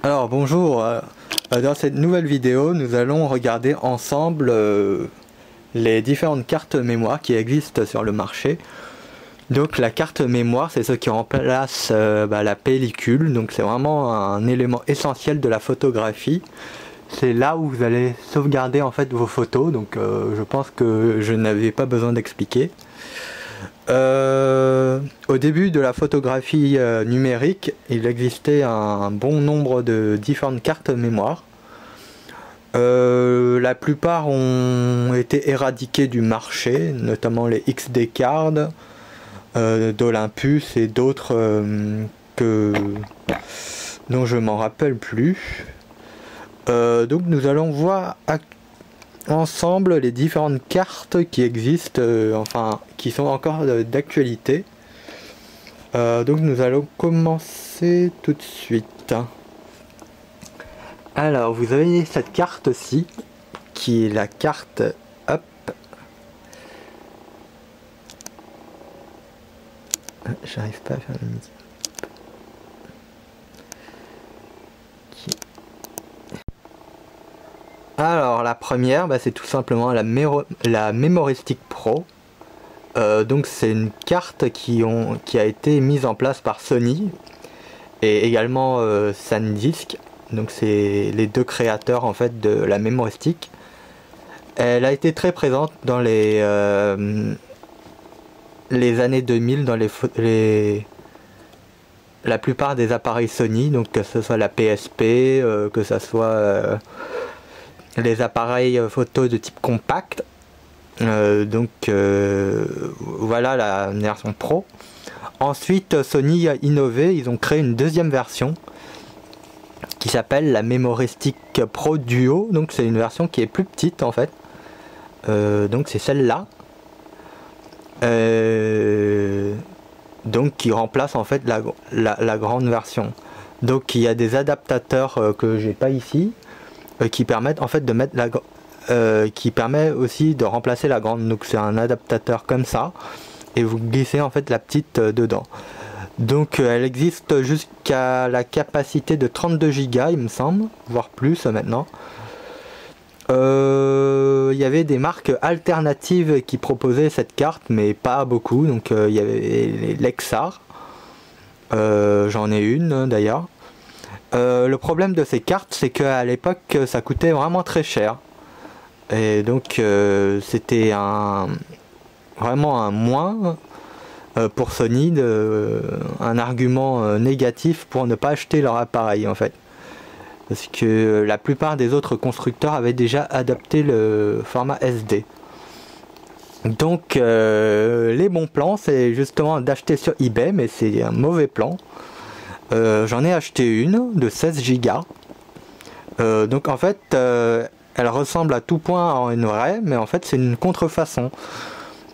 Alors bonjour, dans cette nouvelle vidéo nous allons regarder ensemble les différentes cartes mémoire qui existent sur le marché. Donc la carte mémoire, c'est ce qui remplace la pellicule, donc c'est vraiment un élément essentiel de la photographie. C'est là où vous allez sauvegarder en fait vos photos, donc je pense que je n'avais pas besoin d'expliquer. Au début de la photographie numérique, il existait un bon nombre de différentes cartes mémoire. La plupart ont été éradiquées du marché, notamment les XD cards d'Olympus et d'autres dont je m'en rappelle plus. Donc nous allons voir ensemble les différentes cartes qui existent, qui sont encore d'actualité. Donc nous allons commencer tout de suite. Alors vous avez cette carte-ci, qui est la carte hop. J'arrive pas à faire la musique. Alors la première, c'est tout simplement la Memoristic Pro. Donc c'est une carte qui a été mise en place par Sony et également SanDisk. Donc c'est les deux créateurs en fait de la Memoristic. Elle a été très présente dans les années 2000 dans la plupart des appareils Sony, donc que ce soit la PSP, que ce soit les appareils photo de type compact. Voilà la version Pro. Ensuite Sony a innové, ils ont créé une deuxième version qui s'appelle la Memoristic Pro Duo. Donc c'est une version qui est plus petite en fait. Donc c'est celle-là. Donc qui remplace en fait la grande version. Donc il y a des adaptateurs que j'ai pas ici, qui permettent en fait de mettre qui permet aussi de remplacer la grande. Donc c'est un adaptateur comme ça et vous glissez en fait la petite dedans. Donc elle existe jusqu'à la capacité de 32 Go il me semble, voire plus maintenant. Il y avait des marques alternatives qui proposaient cette carte mais pas beaucoup. Donc il y avait Lexar, j'en ai une d'ailleurs. Le problème de ces cartes, c'est qu'à l'époque ça coûtait vraiment très cher et donc c'était vraiment un moins pour Sony, un argument négatif pour ne pas acheter leur appareil en fait, parce que la plupart des autres constructeurs avaient déjà adapté le format SD. Donc les bons plans, c'est justement d'acheter sur eBay, mais c'est un mauvais plan. J'en ai acheté une de 16 Go. Donc en fait elle ressemble à tout point à une vraie, mais en fait c'est une contrefaçon.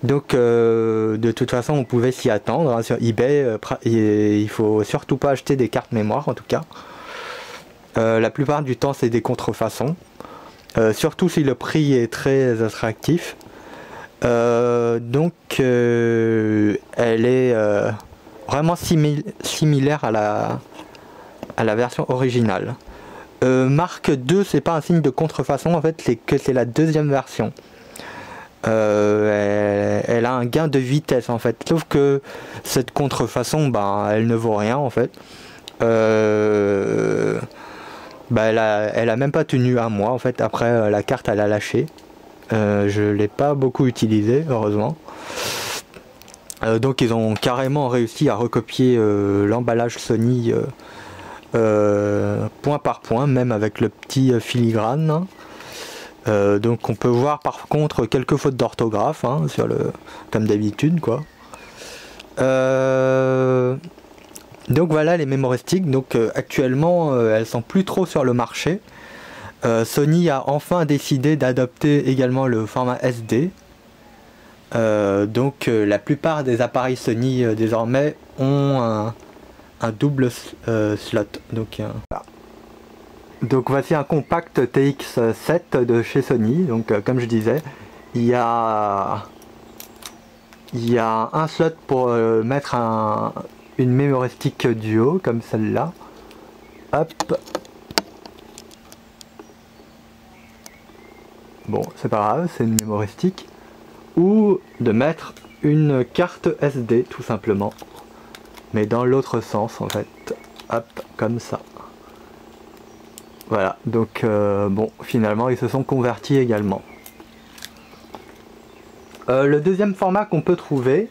Donc de toute façon on pouvait s'y attendre, hein, sur eBay. Il faut surtout pas acheter des cartes mémoire en tout cas. La plupart du temps c'est des contrefaçons, surtout si le prix est très attractif. Donc elle est vraiment similaire à la version originale. Marque 2, c'est pas un signe de contrefaçon en fait, c'est que c'est la deuxième version. Elle a un gain de vitesse en fait, sauf que cette contrefaçon elle ne vaut rien en fait. Elle a même pas tenu un mois en fait, après la carte elle a lâché. Je l'ai pas beaucoup utilisée heureusement. Donc ils ont carrément réussi à recopier l'emballage Sony point par point, même avec le petit filigrane. Donc on peut voir par contre quelques fautes d'orthographe, hein, comme d'habitude quoi. Donc voilà les Memoristic. Donc actuellement elles sont plus trop sur le marché. Sony a enfin décidé d'adopter également le format SD. Donc la plupart des appareils Sony désormais ont un double slot. Voilà. Donc voici un compact TX7 de chez Sony. Donc comme je disais, il y a un slot pour mettre une Memoristic Duo comme celle-là. Hop. bon c'est pas grave, c'est une mémoire stick, ou de mettre une carte SD tout simplement, mais dans l'autre sens en fait, hop, comme ça. Voilà, donc bon, finalement ils se sont convertis également. Le deuxième format qu'on peut trouver,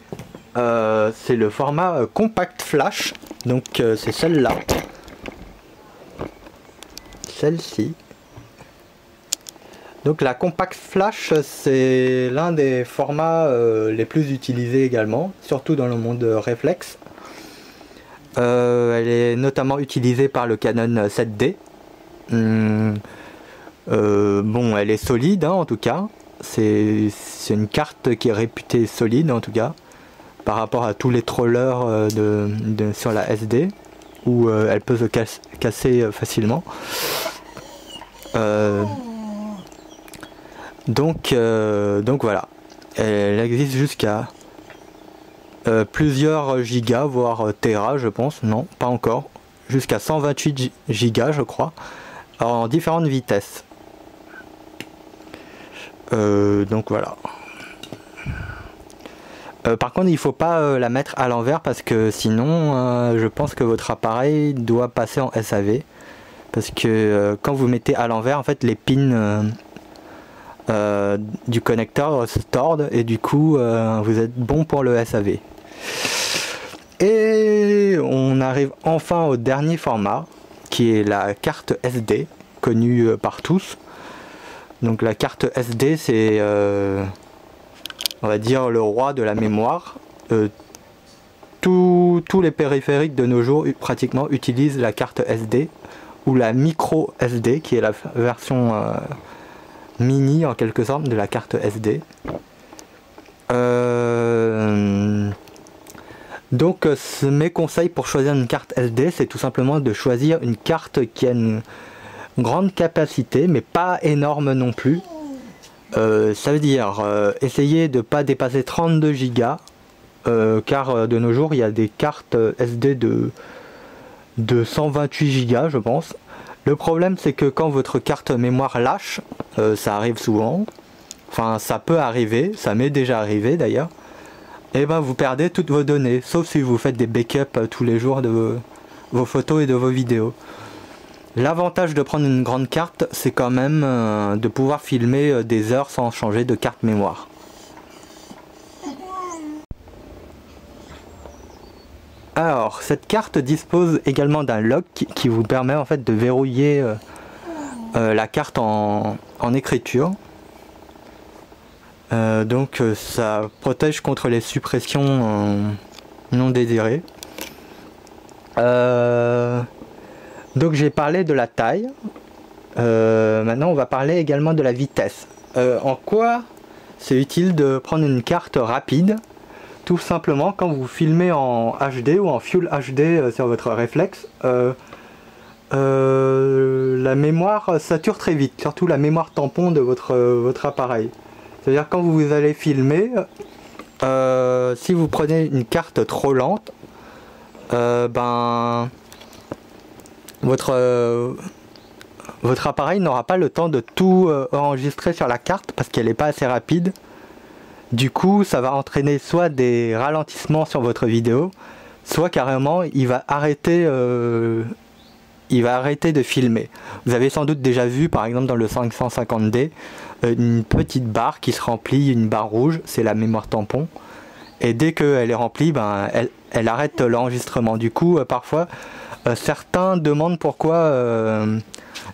c'est le format compact flash, donc c'est celle-là, celle-ci. Donc la compact flash, c'est l'un des formats les plus utilisés également, surtout dans le monde réflexe. Elle est notamment utilisée par le Canon 7D. Bon, elle est solide hein, en tout cas. C'est une carte qui est réputée solide en tout cas par rapport à tous les trollers sur la SD où elle peut se casser facilement. Donc voilà, elle existe jusqu'à plusieurs gigas voire téra je pense, non pas encore, jusqu'à 128 gigas je crois, en différentes vitesses. Donc voilà. Par contre il faut pas la mettre à l'envers parce que sinon je pense que votre appareil doit passer en SAV, parce que quand vous mettez à l'envers en fait les pins du connecteur se tordent et du coup vous êtes bon pour le SAV. Et on arrive enfin au dernier format qui est la carte SD, connue par tous. Donc la carte SD c'est on va dire le roi de la mémoire. Tous les périphériques de nos jours pratiquement utilisent la carte SD ou la micro SD qui est la version mini en quelque sorte de la carte SD. Donc mes conseils pour choisir une carte SD, c'est tout simplement de choisir une carte qui a une grande capacité mais pas énorme non plus. Ça veut dire essayer de ne pas dépasser 32 Go car de nos jours il y a des cartes SD de 128 Go je pense. Le problème c'est que quand votre carte mémoire lâche, ça arrive souvent, enfin ça peut arriver, ça m'est déjà arrivé d'ailleurs, et ben vous perdez toutes vos données, sauf si vous faites des backups tous les jours de vos photos et de vos vidéos. L'avantage de prendre une grande carte, c'est quand même de pouvoir filmer des heures sans changer de carte mémoire. Alors, cette carte dispose également d'un lock qui vous permet en fait de verrouiller la carte en écriture. Donc ça protège contre les suppressions non désirées. Donc j'ai parlé de la taille. Maintenant on va parler également de la vitesse. En quoi c'est utile de prendre une carte rapide? Tout simplement quand vous filmez en HD ou en Full HD sur votre réflexe, la mémoire sature très vite, surtout la mémoire tampon de votre appareil. C'est-à-dire quand vous allez filmer, si vous prenez une carte trop lente, ben votre appareil n'aura pas le temps de tout enregistrer sur la carte parce qu'elle n'est pas assez rapide. Du coup ça va entraîner soit des ralentissements sur votre vidéo, soit carrément il va arrêter de filmer. Vous avez sans doute déjà vu par exemple dans le 550D une petite barre qui se remplit, une barre rouge, c'est la mémoire tampon, et dès qu'elle est remplie, ben, elle arrête l'enregistrement. Du coup parfois certains demandent pourquoi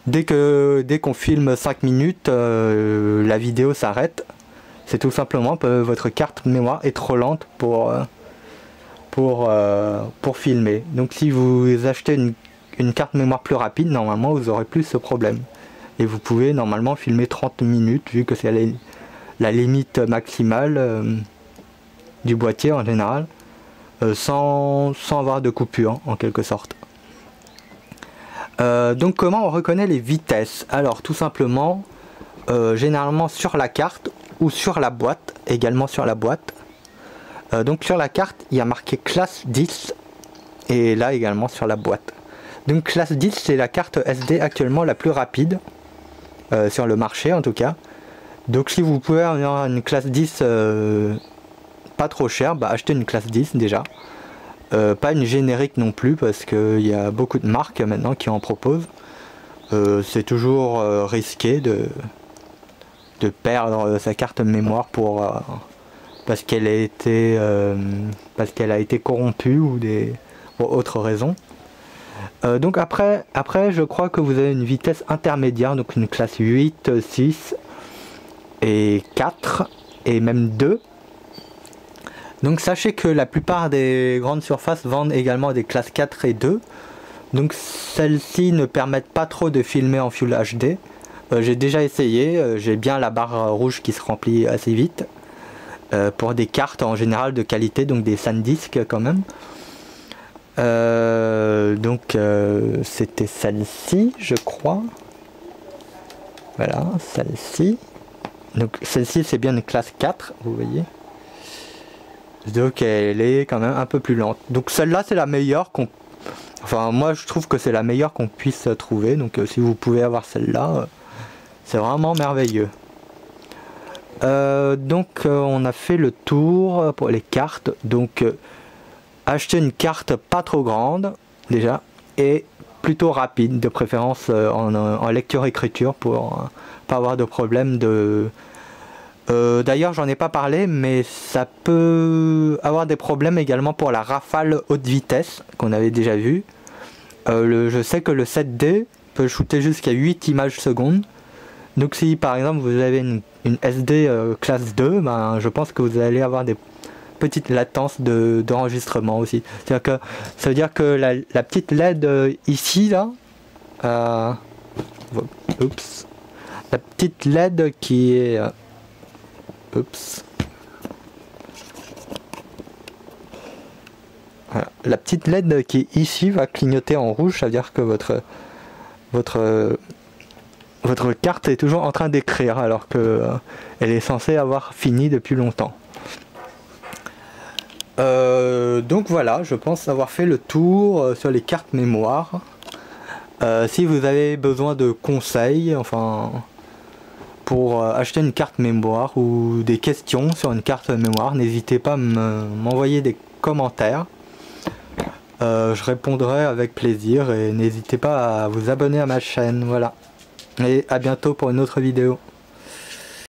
dès qu'on filme 5 minutes la vidéo s'arrête. C'est tout simplement que votre carte mémoire est trop lente pour filmer. Donc si vous achetez une carte mémoire plus rapide, normalement vous aurez plus ce problème. Et vous pouvez normalement filmer 30 minutes vu que c'est la limite maximale du boîtier en général, sans avoir de coupure en quelque sorte. Donc comment on reconnaît les vitesses? Alors tout simplement, généralement sur la carte ou sur la boîte, également sur la boîte. Donc sur la carte il y a marqué classe 10 et là également sur la boîte. Donc classe 10 c'est la carte SD actuellement la plus rapide sur le marché en tout cas. Donc si vous pouvez avoir une classe 10 pas trop chère, bah achetez une classe 10 déjà. Pas une générique non plus parce qu'il y a beaucoup de marques maintenant qui en proposent. C'est toujours risqué de perdre sa carte mémoire parce qu'elle a été corrompue ou pour autres raisons. Donc après je crois que vous avez une vitesse intermédiaire, donc une classe 8, 6 et 4 et même 2. Donc sachez que la plupart des grandes surfaces vendent également des classes 4 et 2. Donc celles-ci ne permettent pas trop de filmer en Full HD. J'ai déjà essayé, j'ai bien la barre rouge qui se remplit assez vite. Pour des cartes en général de qualité, donc des SanDisk quand même. C'était celle-ci je crois. Voilà, celle-ci. Donc celle-ci c'est bien une classe 4, vous voyez. Donc elle est quand même un peu plus lente. Donc celle-là c'est la meilleure qu'on... Enfin moi je trouve que c'est la meilleure qu'on puisse trouver. Donc si vous pouvez avoir celle-là, c'est vraiment merveilleux. On a fait le tour pour les cartes. Donc acheter une carte pas trop grande déjà et plutôt rapide, de préférence en lecture-écriture pour pas avoir de problème de... D'ailleurs j'en ai pas parlé, mais ça peut avoir des problèmes également pour la rafale haute vitesse qu'on avait déjà vu. Je sais que le 7D peut shooter jusqu'à 8 images secondes. Donc si par exemple vous avez une SD classe 2, ben, je pense que vous allez avoir des petites latences d'enregistrement aussi. C'est-à-dire que ça veut dire que la petite LED ici là, oups, la petite LED qui est oups. Voilà. La petite LED qui est ici va clignoter en rouge, ça veut dire que votre carte est toujours en train d'écrire alors que elle est censée avoir fini depuis longtemps. Donc voilà, je pense avoir fait le tour sur les cartes mémoire. Si vous avez besoin de conseils, enfin pour acheter une carte mémoire ou des questions sur une carte mémoire, n'hésitez pas à m'envoyer des commentaires. Je répondrai avec plaisir et n'hésitez pas à vous abonner à ma chaîne. Voilà. Et à bientôt pour une autre vidéo.